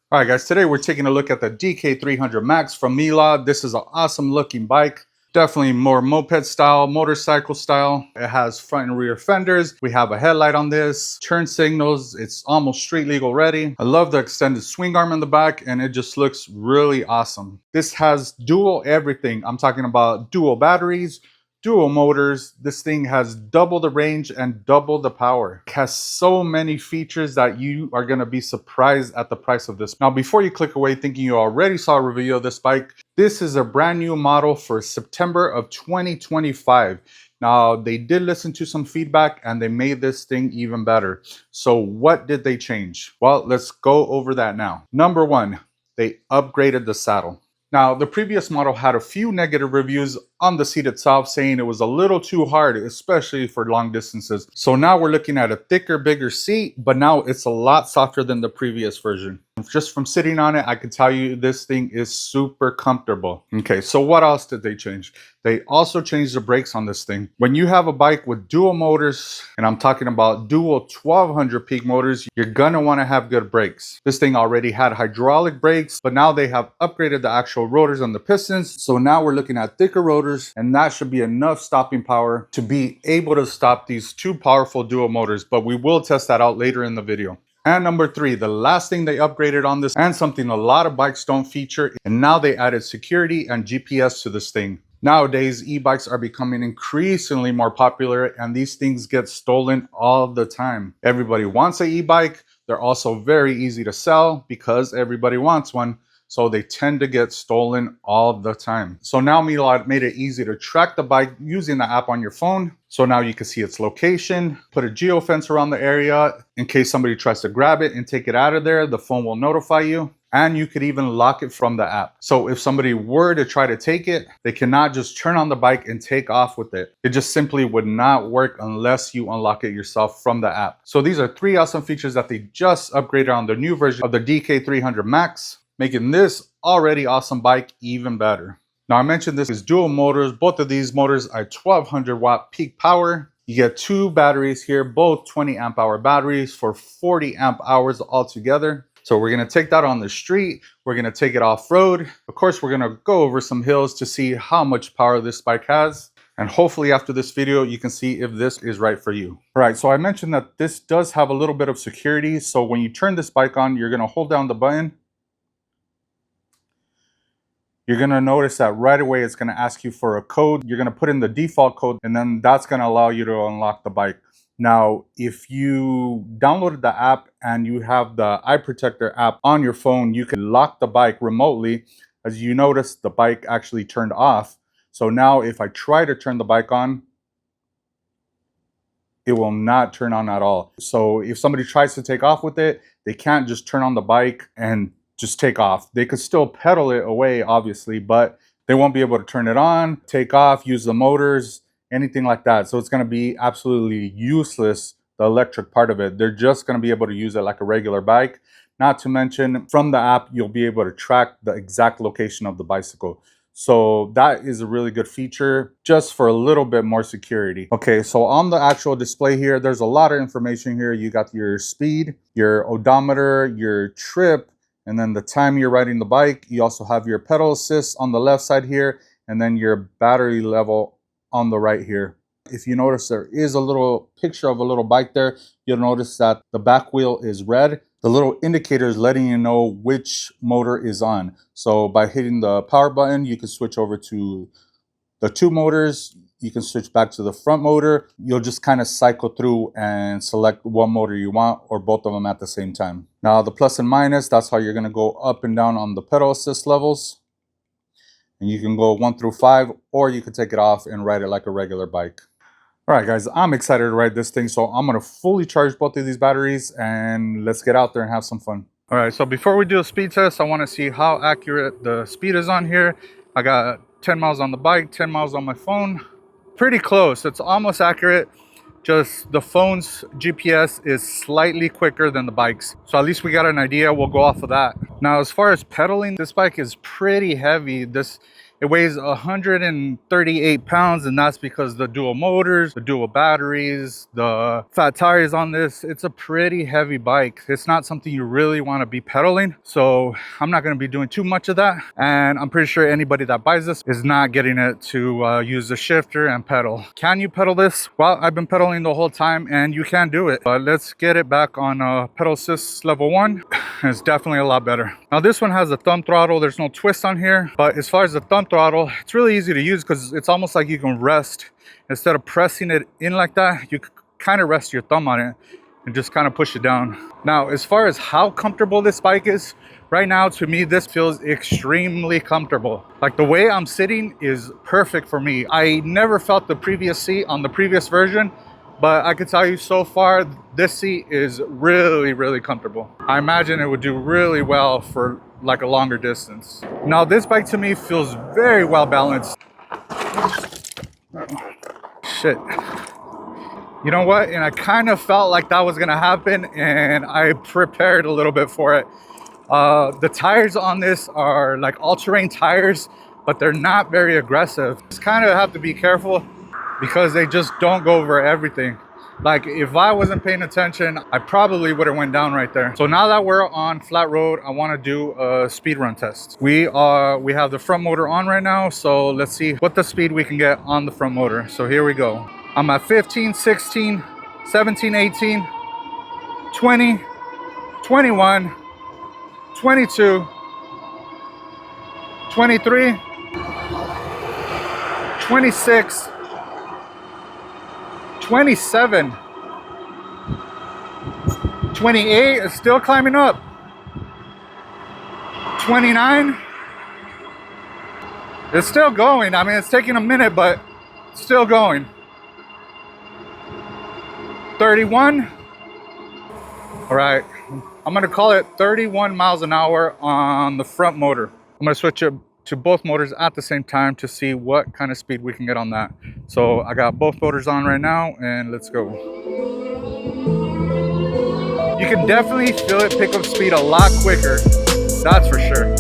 All right, guys, today we're taking a look at the DK300 Max from Meelod. This is an awesome looking bike. Definitely more moped style, motorcycle style. It has front and rear fenders. We have a headlight on this, turn signals. It's almost street legal ready. I love the extended swing arm in the back, and it just looks really awesome. This has dual everything. I'm talking about dual batteries, dual motors. This thing has double the range and double the power. It has so many features that you are going to be surprised at the price of this. Now, before you click away thinking you already saw a review of this bike, this is a brand new model for September of 2025. Now, they did listen to some feedback and they made this thing even better. So what did they change? Well, let's go over that now. Number one, they upgraded the saddle. Now, the previous model had a few negative reviews on the seat itself, saying it was a little too hard, especially for long distances. So now we're looking at a thicker, bigger seat, but now it's a lot softer than the previous version. Just from sitting on it, I can tell you this thing is super comfortable. Okay, so what else did they change? They also changed the brakes on this thing. When you have a bike with dual motors, and I'm talking about dual 1200 peak motors, you're gonna wanna have good brakes. This thing already had hydraulic brakes, but now they have upgraded the actual rotors on the pistons. So now we're looking at thicker rotors, and that should be enough stopping power to be able to stop these two powerful dual motors, but we will test that out later in the video. And number three, the last thing they upgraded on this, and something a lot of bikes don't feature, and now they added security and GPS to this thing. Nowadays, e-bikes are becoming increasingly more popular, and these things get stolen all the time. Everybody wants an e-bike. They're also very easy to sell because everybody wants one. So they tend to get stolen all the time. So now Meelod made it easy to track the bike using the app on your phone. So now you can see its location, put a geofence around the area in case somebody tries to grab it and take it out of there, the phone will notify you. And you could even lock it from the app. So if somebody were to try to take it, they cannot just turn on the bike and take off with it. It just simply would not work unless you unlock it yourself from the app. So these are three awesome features that they just upgraded on the new version of the DK300 Max, making this already awesome bike even better. Now, I mentioned this is dual motors. Both of these motors are 1200 watt peak power. You get two batteries here, both 20 amp hour batteries for 40 amp hours altogether. So we're going to take that on the street. We're going to take it off road. Of course, we're going to go over some hills to see how much power this bike has. And hopefully after this video, you can see if this is right for you. All right, so I mentioned that this does have a little bit of security. So when you turn this bike on, you're going to hold down the button. You're going to notice that right away it's going to ask you for a code. You're going to put in the default code, and then that's going to allow you to unlock the bike. Now, if you downloaded the app and you have the Eye Protector app on your phone, you can lock the bike remotely. As you notice, the bike actually turned off. So now if I try to turn the bike on, it will not turn on at all. So if somebody tries to take off with it, they can't just turn on the bike and just take off. They could still pedal it away, obviously, but they won't be able to turn it on, take off, use the motors, anything like that. So it's going to be absolutely useless, the electric part of it. They're just going to be able to use it like a regular bike. Not to mention, from the app, you'll be able to track the exact location of the bicycle. So that is a really good feature just for a little bit more security. Okay, so on the actual display here, there's a lot of information here. You got your speed, your odometer, your trip, and then the time you're riding the bike. You also have your pedal assist on the left side here, and then your battery level on the right here. If you notice, there is a little picture of a little bike there. You'll notice that the back wheel is red. The little indicator is letting you know which motor is on. So by hitting the power button, you can switch over to the two motors. You can switch back to the front motor. You'll just kind of cycle through and select one motor you want, or both of them at the same time. Now the plus and minus, that's how you're going to go up and down on the pedal assist levels. And you can go 1 through 5, or you can take it off and ride it like a regular bike. All right, guys, I'm excited to ride this thing. So I'm going to fully charge both of these batteries and let's get out there and have some fun. All right, so before we do a speed test, I want to see how accurate the speed is on here. I got 10 miles on the bike, 10 miles on my phone. Pretty close. It's almost accurate. Just the phone's GPS is slightly quicker than the bike's. So at least we got an idea. We'll go off of that. Now, as far as pedaling, this bike is pretty heavy. This It weighs 138 pounds, and that's because the dual motors, the dual batteries, the fat tires on this. It's a pretty heavy bike. It's not something you really want to be pedaling, so I'm not going to be doing too much of that. And I'm pretty sure anybody that buys this is not getting it to use the shifter and pedal. Can you pedal this? Well, I've been pedaling the whole time, and you can do it. But let's get it back on pedal assist level 1. It's definitely a lot better. Now this one has a thumb throttle. There's no twist on here, but as far as the thumb throttle, it's really easy to use because it's almost like you can rest. Instead of pressing it in like that, you kind of rest your thumb on it and just kind of push it down. Now, as far as how comfortable this bike is, right now, to me, this feels extremely comfortable. Like the way I'm sitting is perfect for me. I never felt the previous seat on the previous version, but I can tell you so far, this seat is really, really comfortable. I imagine it would do really well for like a longer distance. Now, this bike to me feels very well balanced. Shit. You know what? And I kind of felt like that was gonna happen, and I prepared a little bit for it. The tires on this are like all-terrain tires, but they're not very aggressive. Just kind of have to be careful because they just don't go over everything. Like if I wasn't paying attention, I probably would have went down right there. So now that we're on flat road, I want to do a speed run test. We have the front motor on right now, so let's see what the speed we can get on the front motor. So here we go. I'm at 15, 16, 17, 18, 20, 21, 22, 23, 26, 27, 28 is still climbing up, 29, it's still going. I mean, it's taking a minute, but still going. 31. All right, I'm gonna call it 31 miles an hour on the front motor. I'm gonna switch it to both motors at the same time to see what kind of speed we can get on that. So I got both motors on right now, and let's go. You can definitely feel it pick up speed a lot quicker, that's for sure.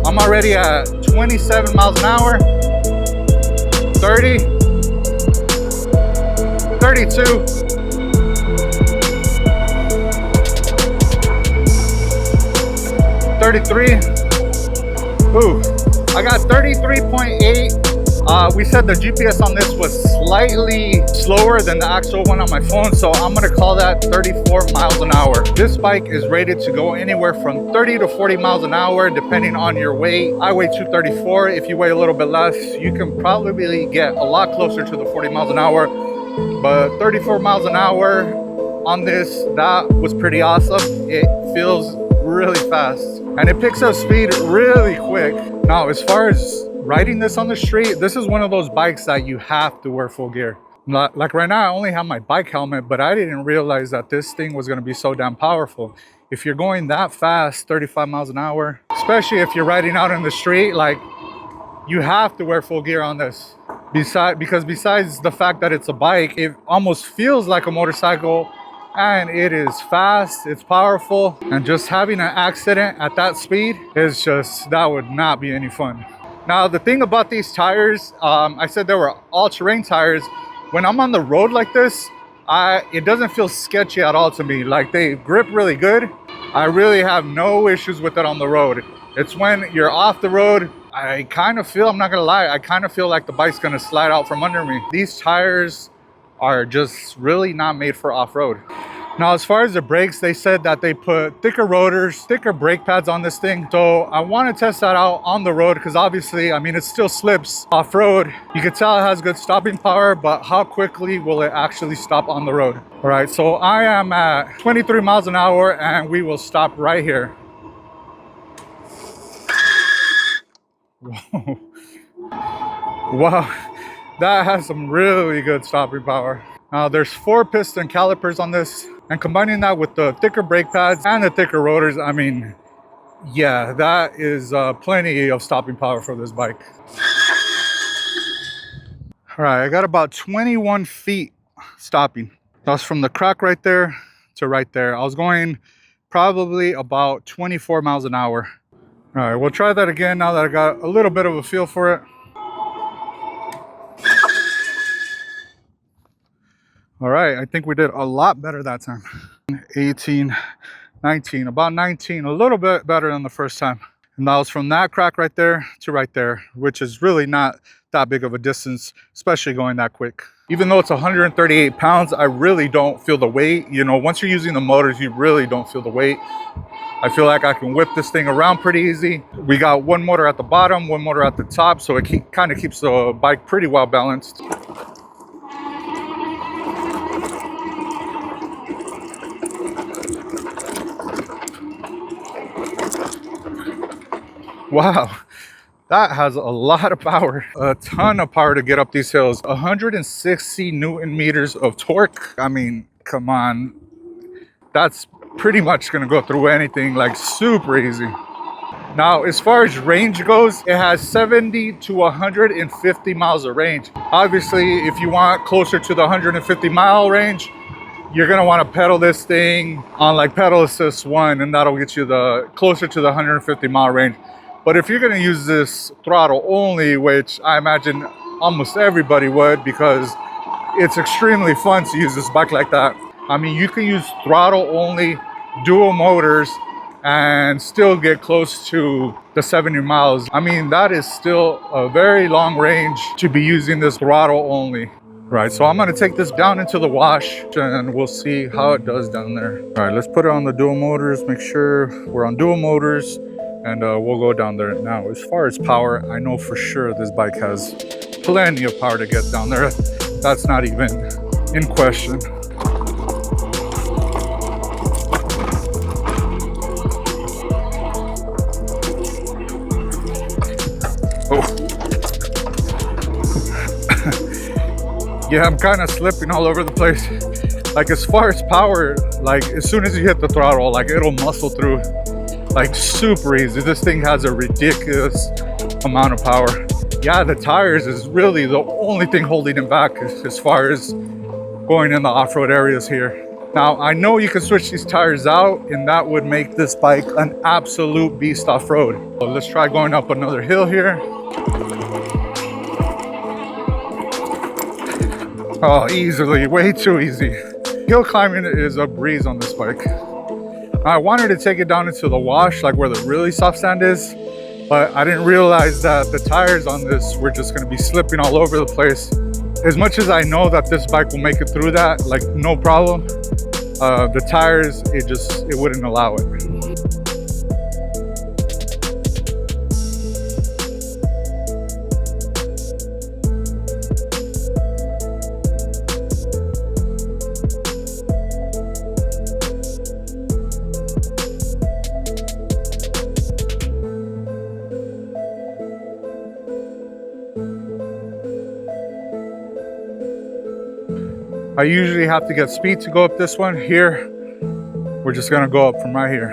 I'm already at 27 miles an hour, 30, 32, 33. Ooh, I got 33.8. We said the GPS on this was slightly slower than the actual one on my phone, so I'm gonna call that 34 miles an hour. This bike is rated to go anywhere from 30 to 40 miles an hour, depending on your weight. I weigh 234. If you weigh a little bit less, you can probably get a lot closer to the 40 miles an hour. But 34 miles an hour on this, that was pretty awesome. It feels really fast, and it picks up speed really quick. Now, as far as riding this on the street, this is one of those bikes that you have to wear full gear. Like right now, I only have my bike helmet, but I didn't realize that this thing was going to be so damn powerful. If you're going that fast, 35 miles an hour, especially if you're riding out in the street, like, you have to wear full gear on this. Because besides the fact that it's a bike, it almost feels like a motorcycle, and it is fast, it's powerful, and just having an accident at that speed is just, that would not be any fun. Now, the thing about these tires, I said they were all-terrain tires. When I'm on the road like this, it doesn't feel sketchy at all to me. Like, they grip really good. I really have no issues with it on the road. It's when you're off the road, I kind of feel, I'm not gonna lie, I kind of feel like the bike's gonna slide out from under me. These tires are just really not made for off-road. Now, as far as the brakes, they said that they put thicker rotors, thicker brake pads on this thing. So I want to test that out on the road, because obviously, I mean, it still slips off-road. You can tell it has good stopping power, but how quickly will it actually stop on the road? All right, so I am at 23 miles an hour, and we will stop right here. Whoa. Wow, that has some really good stopping power. Now, there's 4 piston calipers on this, and combining that with the thicker brake pads and the thicker rotors, I mean, yeah, that is plenty of stopping power for this bike. All right, I got about 21 feet stopping. That's from the crack right there to right there. I was going probably about 24 miles an hour. All right, we'll try that again now that I got a little bit of a feel for it. All right, I think we did a lot better that time. 18, 19, about 19, a little bit better than the first time. And that was from that crack right there to right there, which is really not that big of a distance, especially going that quick. Even though it's 138 pounds, I really don't feel the weight. You know, once you're using the motors, you really don't feel the weight. I feel like I can whip this thing around pretty easy. We got one motor at the bottom, one motor at the top, so it kind of keeps the bike pretty well balanced. Wow, that has a lot of power, a ton of power to get up these hills. 160 Newton meters of torque. I mean, come on. That's pretty much gonna go through anything, like super easy. Now, as far as range goes, it has 70 to 150 miles of range. Obviously, if you want closer to the 150 mile range, you're gonna want to pedal this thing on like pedal assist 1, and that'll get you the closer to the 150 mile range. But if you're gonna use this throttle only, which I imagine almost everybody would, because it's extremely fun to use this bike like that. I mean, you can use throttle only, dual motors, and still get close to the 70 miles. I mean, that is still a very long range to be using this throttle only. Right, so I'm gonna take this down into the wash and we'll see how it does down there. All right, let's put it on the dual motors, make sure we're on dual motors, and we'll go down there. Now, as far as power, I know for sure this bike has plenty of power to get down there. That's not even in question. Oh. Yeah, I'm kind of slipping all over the place. Like, as far as power, like as soon as you hit the throttle, like it'll muscle through like super easy. This thing has a ridiculous amount of power. Yeah, the tires is really the only thing holding it back as far as going in the off-road areas here. Now, I know you can switch these tires out and that would make this bike an absolute beast off-road. So let's try going up another hill here. Oh, easily, way too easy. Hill climbing is a breeze on this bike. I wanted to take it down into the wash, like where the really soft sand is, but I didn't realize that the tires on this were just gonna be slipping all over the place. As much as I know that this bike will make it through that, like no problem, the tires, it wouldn't allow it. I usually have to get speed to go up this one. Here, we're just gonna go up from right here.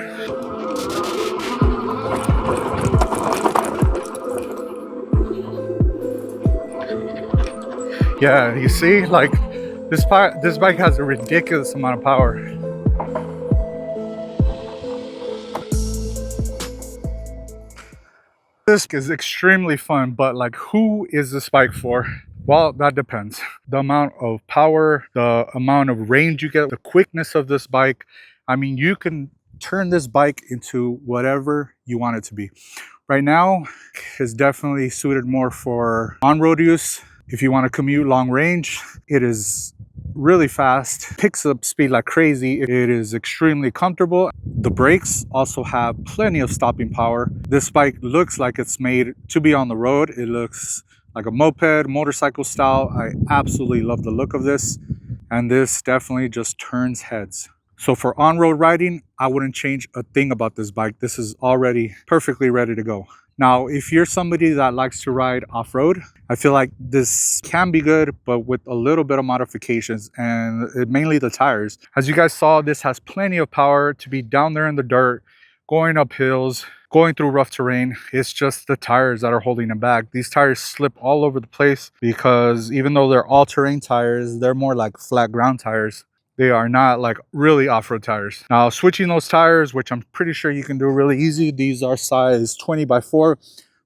Yeah, you see, like this bike has a ridiculous amount of power. This is extremely fun, but like, who is this bike for? Well, that depends. The amount of power, the amount of range you get, the quickness of this bike. I mean, you can turn this bike into whatever you want it to be. Right now, it's definitely suited more for on-road use. If you want to commute long range, it is really fast, picks up speed like crazy. It is extremely comfortable. The brakes also have plenty of stopping power. This bike looks like it's made to be on the road. It looks like a moped, motorcycle style. I absolutely love the look of this, and this definitely just turns heads. So for on-road riding, I wouldn't change a thing about this bike. This is already perfectly ready to go. Now, if you're somebody that likes to ride off-road, I feel like this can be good, but with a little bit of modifications, and mainly the tires. As you guys saw, this has plenty of power to be down there in the dirt, going up hills, going through rough terrain. It's just the tires that are holding them back. These tires slip all over the place because even though they're all-terrain tires, they're more like flat ground tires. They are not like really off-road tires. Now, switching those tires, which I'm pretty sure you can do really easy. These are size 20x4,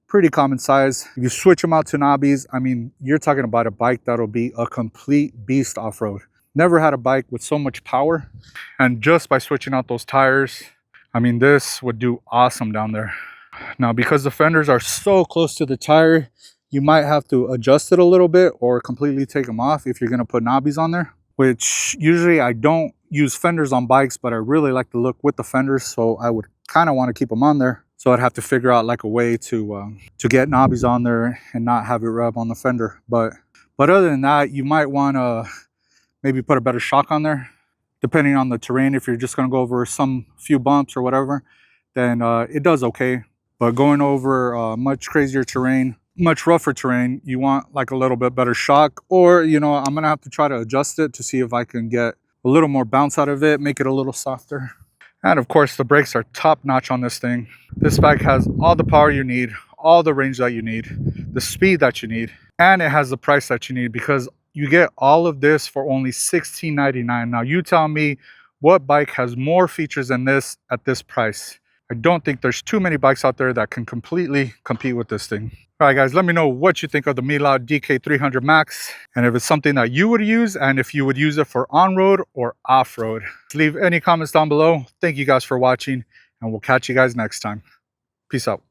pretty common size. If you switch them out to knobbies, I mean, you're talking about a bike that'll be a complete beast off-road. Never had a bike with so much power. And just by switching out those tires, I mean, this would do awesome down there. Now, because the fenders are so close to the tire, you might have to adjust it a little bit or completely take them off if you're going to put knobbies on there, which usually I don't use fenders on bikes, but I really like the look with the fenders, so I would kind of want to keep them on there. So I'd have to figure out like a way to get knobbies on there and not have it rub on the fender. But other than that, you might want to maybe put a better shock on there, depending on the terrain. If you're just going to go over some few bumps or whatever, then it does okay. But going over much crazier terrain, much rougher terrain, you want like a little bit better shock, or, you know, I'm gonna have to try to adjust it to see if I can get a little more bounce out of it, make it a little softer. And of course, the brakes are top notch on this thing. This bike has all the power you need, all the range that you need, the speed that you need, and it has the price that you need, because you get all of this for only $16.99. Now you tell me what bike has more features than this at this price. I don't think there's too many bikes out there that can completely compete with this thing. All right, guys, let me know what you think of the Meelod DK300 Max, and if it's something that you would use, and if you would use it for on-road or off-road. Leave any comments down below. Thank you guys for watching, and we'll catch you guys next time. Peace out.